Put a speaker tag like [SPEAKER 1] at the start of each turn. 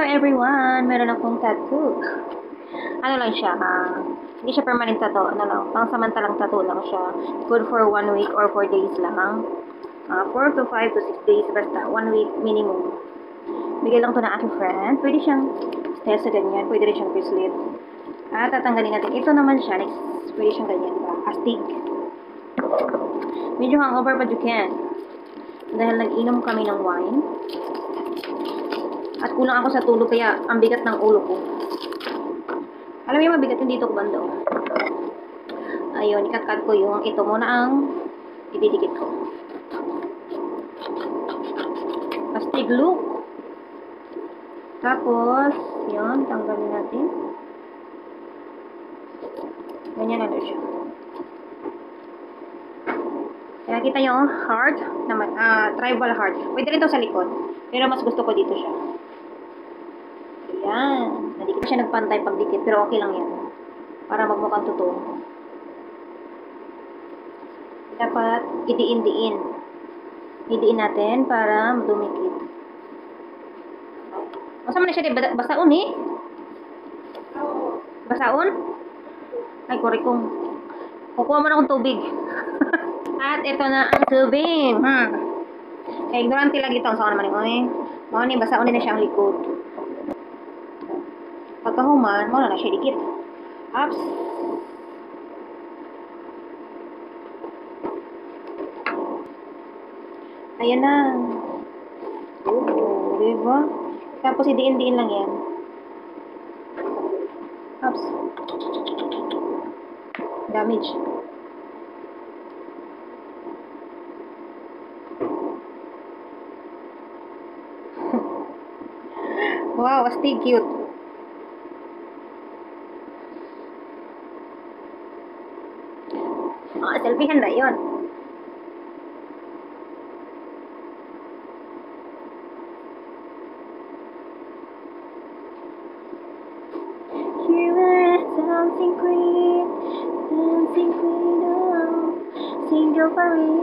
[SPEAKER 1] everyone! Meron akong tattoo. Ano lang siya, hindi siya permanent tattoo. Ano lang, pang-samantalang tattoo lang siya. Good for 1 week or 4 days lang. 4 to 5 to 6 days, basta 1 week minimum. Bigay lang to ng aking friend. Pwede siyang style sa ganyan. Pwede rin siyang bracelet. At tatanggalin natin. Ito naman siya. Next, pwede siyang ganyan. Astig. Medyo hangover but you can. Dahil nag-inom kami ng wine. At kulang ako sa tulog kaya ang bigat ng ulo ko. Alam mo yung mabigat yung dito ko bando. Ayun, ikakat ko yung ito muna ang ididikit ko. Astig look. Tapos, yun, tanggalin natin. Ganyan na siya. Kaya kita yung heart, tribal heart. Pwede rin ito sa likod. Pero mas gusto ko dito siya. Ayan. Hindi ko siya nagpantay pagdikit, pero okay lang yan. Para magmukhang totoo. Dapat idiin-diin. Idiin natin para dumikit. Masa man na siya, basaon eh. Basaon? Ay, korikong. Kukuha mo na akong tubig. At ito na ang tubig. Kaya ignorante lang dito. Saan naman yung mga ni basaon na siya ang likod. Pagkahuman, mo na siya dikit. Ups. Ayan na. Oo, diba? Tapos idiin-diin lang yan. Ups. Damage. Wow, astig cute. Selfiehan na yun. Dancing queen, oh, single for me.